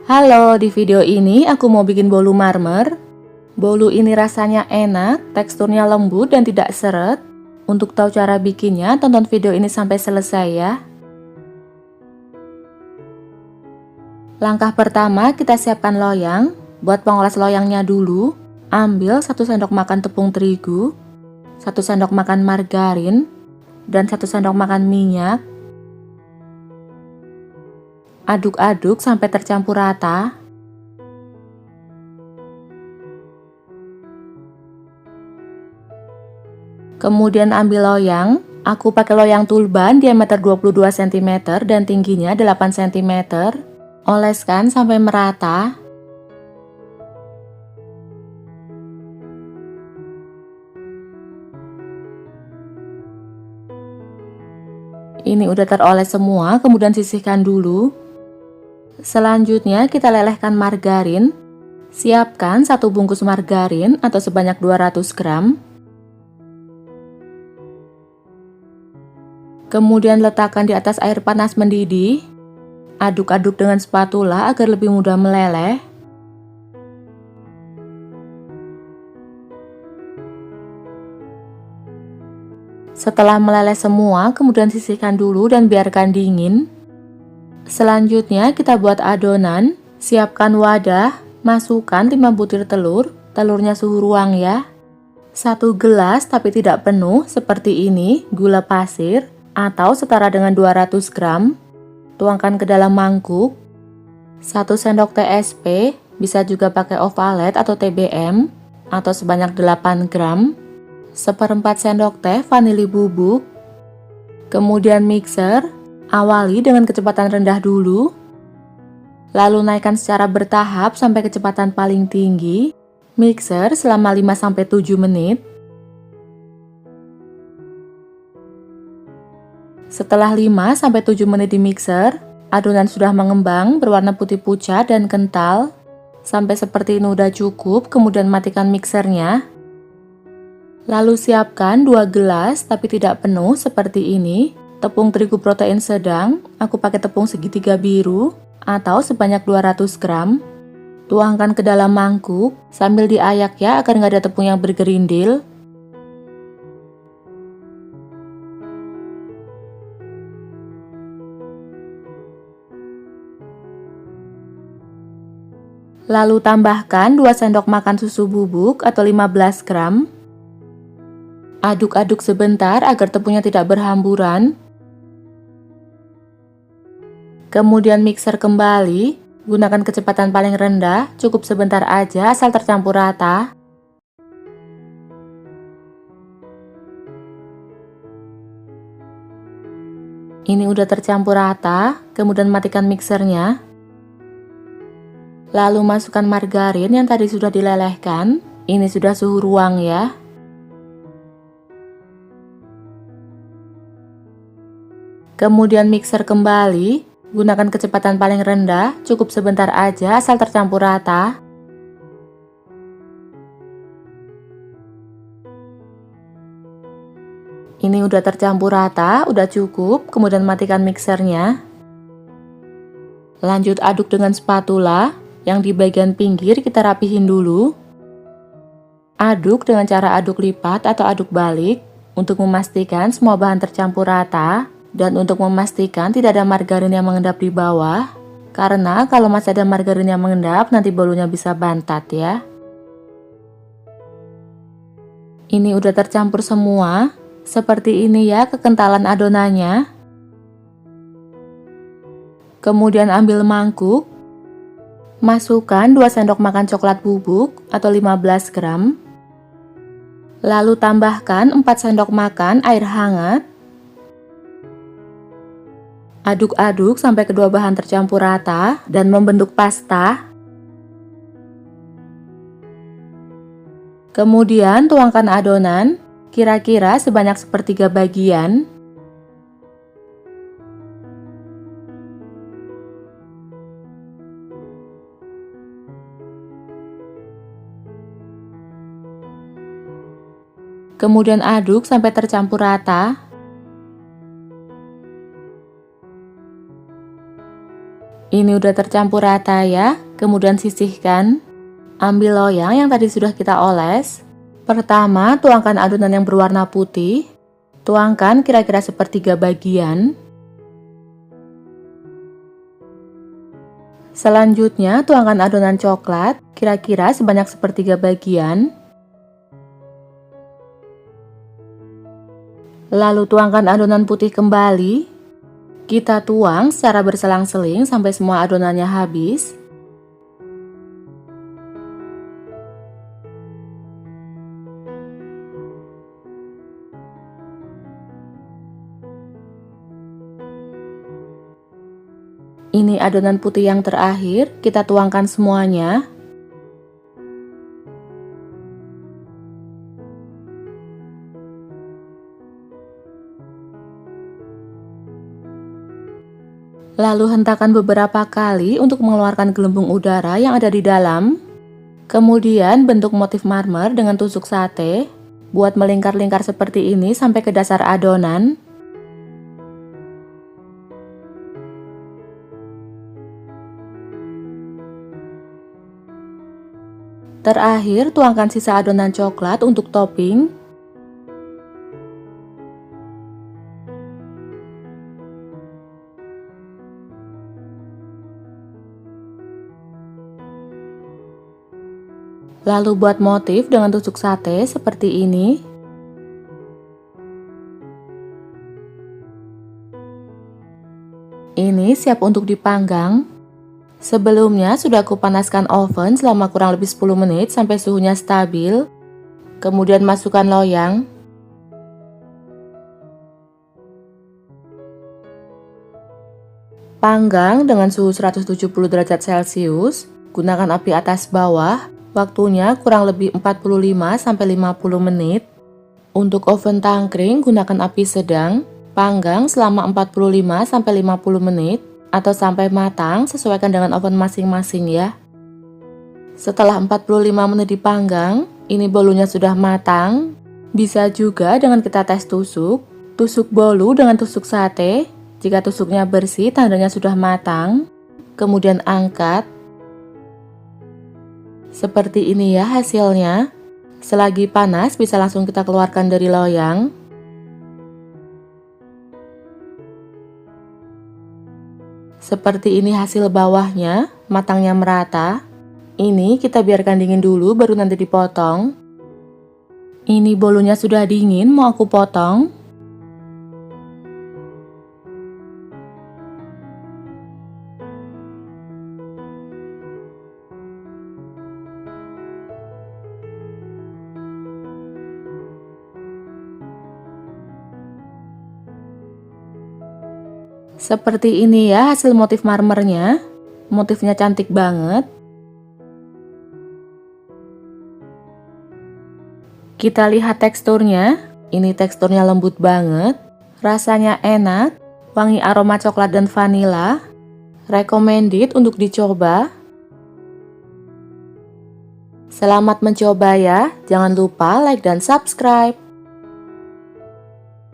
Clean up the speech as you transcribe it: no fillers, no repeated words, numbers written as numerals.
Halo, di video ini aku mau bikin bolu marmer. Bolu ini rasanya enak, teksturnya lembut dan tidak seret. Untuk tahu cara bikinnya, tonton video ini sampai selesai ya. Langkah pertama, kita siapkan loyang. Buat pengoles loyangnya dulu, ambil 1 sendok makan tepung terigu, 1 sendok makan margarin, dan 1 sendok makan minyak. Aduk-aduk sampai tercampur rata. Kemudian ambil loyang. Aku pakai loyang tulban diameter 22 cm dan tingginya 8 cm. Oleskan sampai merata. Ini udah teroles semua, kemudian sisihkan dulu. Selanjutnya kita lelehkan margarin. Siapkan 1 bungkus margarin atau sebanyak 200 gram. Kemudian letakkan di atas air panas mendidih. Aduk-aduk dengan spatula agar lebih mudah meleleh. Setelah meleleh semua, kemudian sisihkan dulu dan biarkan dingin. Selanjutnya kita buat adonan. Siapkan wadah, masukkan 5 butir telur, telurnya suhu ruang ya. 1 gelas tapi tidak penuh seperti ini, gula pasir atau setara dengan 200 gram. Tuangkan ke dalam mangkuk. 1 sendok teh SP, bisa juga pakai ovalet atau TBM atau sebanyak 8 gram. 1/4 sendok teh vanili bubuk. Kemudian mixer. Awali dengan kecepatan rendah dulu, lalu naikkan secara bertahap sampai kecepatan paling tinggi. Mixer selama 5-7 menit. Setelah 5-7 menit di mixer, adonan sudah mengembang berwarna putih pucat dan kental. Sampai seperti ini udah cukup, kemudian matikan mixernya. Lalu siapkan 2 gelas tapi tidak penuh seperti ini. Tepung terigu protein sedang, aku pakai tepung segitiga biru atau sebanyak 200 gram. Tuangkan ke dalam mangkuk sambil diayak ya agar nggak ada tepung yang bergerindil. Lalu tambahkan 2 sendok makan susu bubuk atau 15 gram. Aduk-aduk sebentar agar tepungnya tidak berhamburan. Kemudian mixer kembali, gunakan kecepatan paling rendah, cukup sebentar aja asal tercampur rata. Ini udah tercampur rata, kemudian matikan mixernya. Lalu masukkan margarin yang tadi sudah dilelehkan, ini sudah suhu ruang ya. Kemudian mixer kembali. Gunakan kecepatan paling rendah, cukup sebentar aja asal tercampur rata. Ini udah tercampur rata, udah cukup, kemudian matikan mixernya. Lanjut aduk dengan spatula, yang di bagian pinggir kita rapihin dulu. Aduk dengan cara aduk lipat atau aduk balik, untuk memastikan semua bahan tercampur rata. Dan untuk memastikan tidak ada margarin yang mengendap di bawah, karena kalau masih ada margarin yang mengendap nanti bolunya bisa bantat ya. Ini udah tercampur semua, seperti ini ya kekentalan adonannya. Kemudian ambil mangkuk, masukkan 2 sendok makan coklat bubuk atau 15 gram. Lalu tambahkan 4 sendok makan air hangat. Aduk-aduk sampai kedua bahan tercampur rata dan membentuk pasta. Kemudian tuangkan adonan, kira-kira sebanyak 1/3 bagian. Kemudian aduk sampai tercampur rata. Ini udah tercampur rata ya, kemudian sisihkan. Ambil loyang yang tadi sudah kita oles. Pertama, tuangkan adonan yang berwarna putih. Tuangkan kira-kira sepertiga bagian. Selanjutnya, tuangkan adonan coklat, kira-kira sebanyak sepertiga bagian. Lalu tuangkan adonan putih kembali. Kita tuang secara berselang-seling sampai semua adonannya habis. Ini adonan putih yang terakhir, kita tuangkan semuanya. Lalu hentakan beberapa kali untuk mengeluarkan gelembung udara yang ada di dalam. Kemudian bentuk motif marmer dengan tusuk sate. Buat melingkar-lingkar seperti ini sampai ke dasar adonan. Terakhir, tuangkan sisa adonan coklat untuk topping. Lalu buat motif dengan tusuk sate seperti ini. Ini siap untuk dipanggang. Sebelumnya sudah aku panaskan oven selama kurang lebih 10 menit sampai suhunya stabil. Kemudian masukkan loyang. Panggang dengan suhu 170 derajat Celcius. Gunakan api atas bawah. Waktunya kurang lebih 45-50 menit. Untuk oven tangkring gunakan api sedang. Panggang selama 45-50 menit atau sampai matang, sesuaikan dengan oven masing-masing ya. Setelah 45 menit dipanggang, ini bolunya sudah matang. Bisa juga dengan kita tes tusuk. Tusuk bolu dengan tusuk sate. Jika tusuknya bersih, tandanya sudah matang. Kemudian angkat. Seperti ini ya hasilnya. Selagi panas bisa langsung kita keluarkan dari loyang. Seperti ini hasil bawahnya, matangnya merata. Ini kita biarkan dingin dulu baru nanti dipotong. Ini bolunya sudah dingin, mau aku potong. Seperti ini ya hasil motif marmernya. Motifnya cantik banget. Kita lihat teksturnya. Ini teksturnya lembut banget. Rasanya enak. Wangi aroma coklat dan vanila. Recommended untuk dicoba. Selamat mencoba ya. Jangan lupa like dan subscribe.